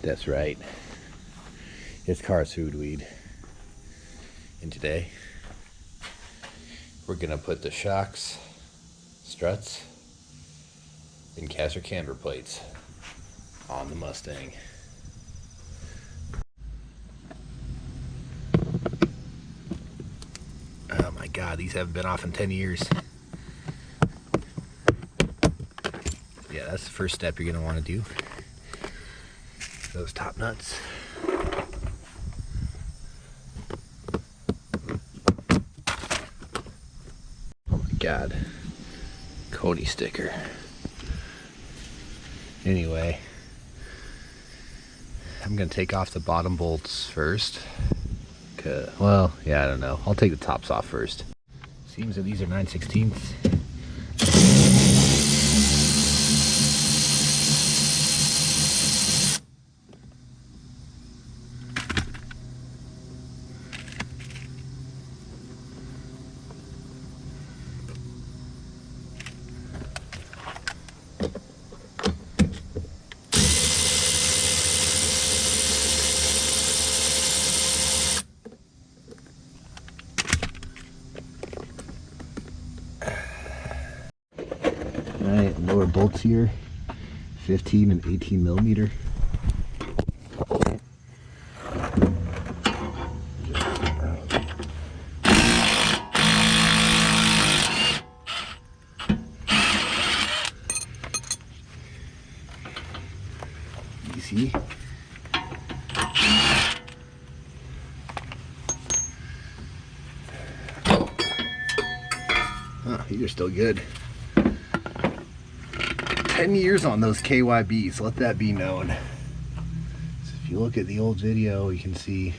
That's right. It's car's food weed. And today, we're gonna put the shocks, struts, and caster camber plates on the Mustang. Oh my God, these haven't been off in 10 years. Yeah, that's the first step you're gonna wanna do. Those top nuts. Oh my God, Koni sticker. Anyway, I'm gonna take off the bottom bolts first. Well, yeah, I don't know. I'll take the tops off first. Seems that these are 9/16ths. Alright, lower bolts here, 15 and 18 millimeter. Easy. Oh, these are still good. 10 years on those KYBs, let that be known. So if you look at the old video, you can see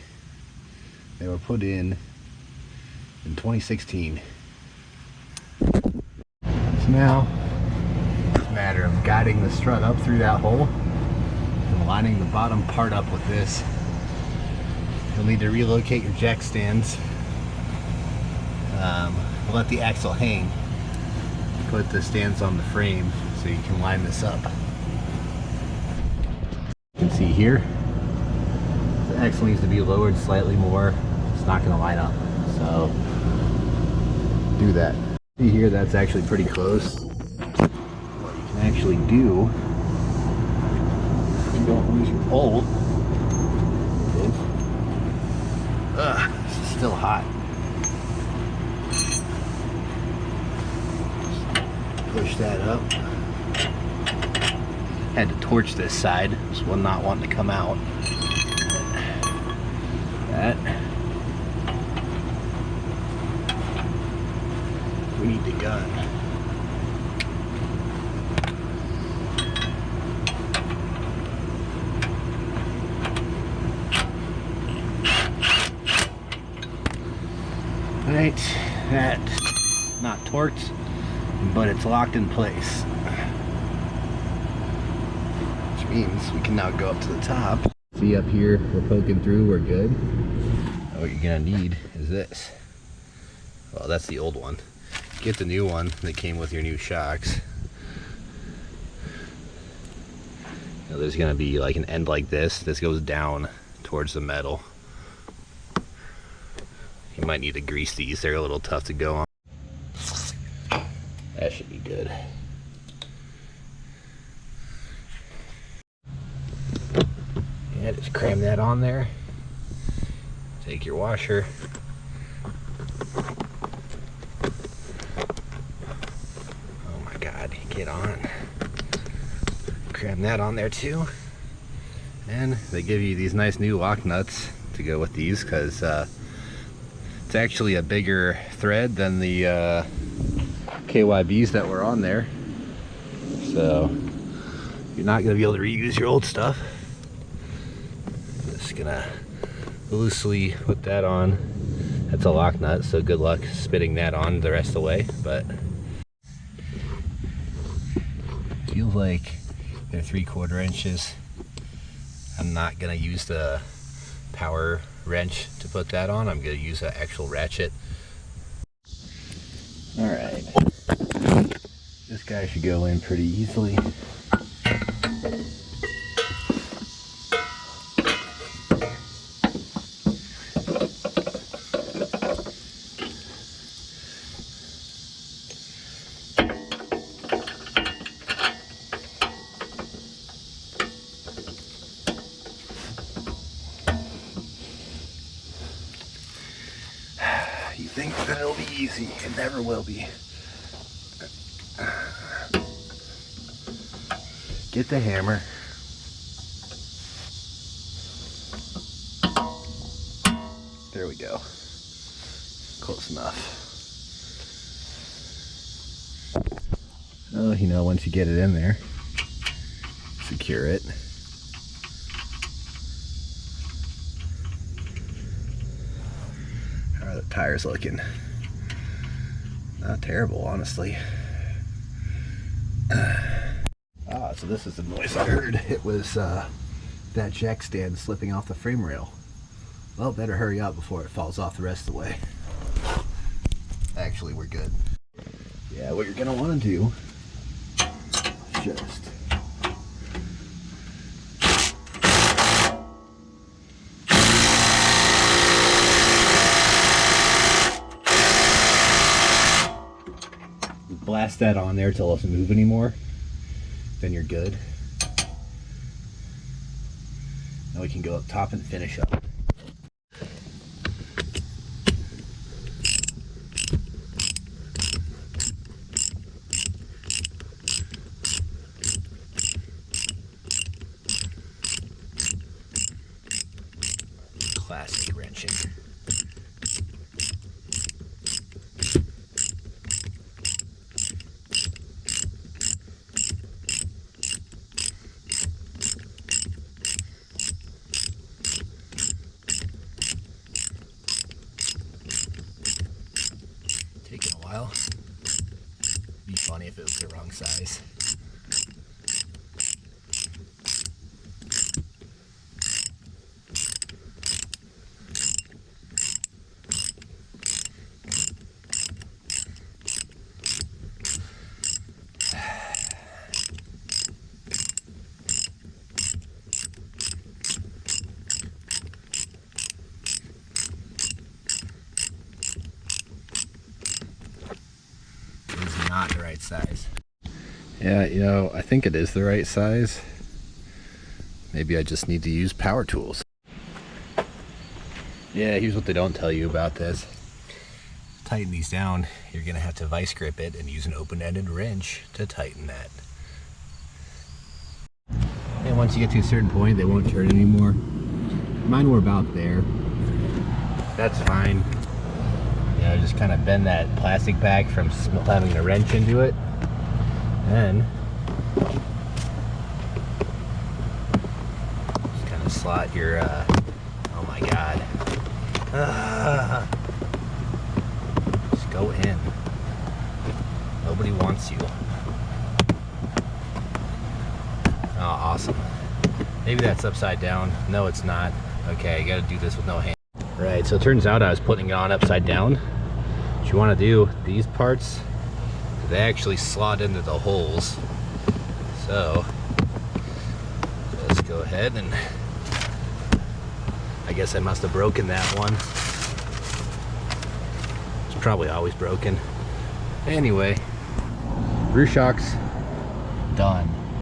they were put in 2016. So now it's a matter of guiding the strut up through that hole and lining the bottom part up with this. You'll need to relocate your jack stands. Let the axle hang. Put the stands on the frame so you can line this up. You can see here, the axle needs to be lowered slightly more. It's not going to line up, so do that. See here, that's actually pretty close. What you can actually do, if you don't lose your pole, this is still hot. Push that up. Had to torch this side. This one not wanting to come out. That. We need the gun. Right, that not torqued, but it's locked in place. Which means we can now go up to the top. See up here, we're poking through, we're good. Now what you're gonna need is this. Well, that's the old one. Get the new one that came with your new shocks. Now there's gonna be like an end like this. This goes down towards the metal. You might need to grease these. They're a little tough to go on. That should be good. Yeah, just cram that on there. Take your washer. Oh my God, get on. Cram that on there too. And they give you these nice new lock nuts to go with these because it's actually a bigger thread than the KYBs that were on there. So you're not going to be able to reuse your old stuff. Just gonna loosely put that on. That's a lock nut, so good luck spitting that on the rest of the way, but feels like they're 3/4 inches. I'm not gonna use the power wrench to put that on. I'm gonna use an actual ratchet. All right, this guy should go in pretty easily. be easy. It never will be. Get the hammer. There we go. Close enough. Oh, you know, once you get it in there, secure it. How are the tires looking? Not terrible, honestly. So this is the noise I heard. It was that jack stand slipping off the frame rail. Well, better hurry up before it falls off the rest of the way. Actually, we're good. Yeah, what you're gonna want to do is just blast that on there till it doesn't move anymore. Then you're good. Now we can go up top and finish up. Classic wrenching. Taking a while. Be funny if it was the wrong size. Not the right size. Yeah, you know, I think it is the right size. Maybe I just need to use power tools. Yeah, here's what they don't tell you about this. To tighten these down, you're gonna have to vice grip it and use an open-ended wrench to tighten that. And once you get to a certain point, they won't turn anymore. Mine were about there. That's fine. You know, just kind of bend that plastic back from having a wrench into it. And just kind of slot your, oh my God. Just go in. Nobody wants you. Oh, awesome. Maybe that's upside down. No, it's not. Okay, I gotta do this with no hand. Right, so it turns out I was putting it on upside down. What you want to do, these parts, they actually slot into the holes. So, let's go ahead and, I guess I must have broken that one. It's probably always broken. Anyway, rear shock's done.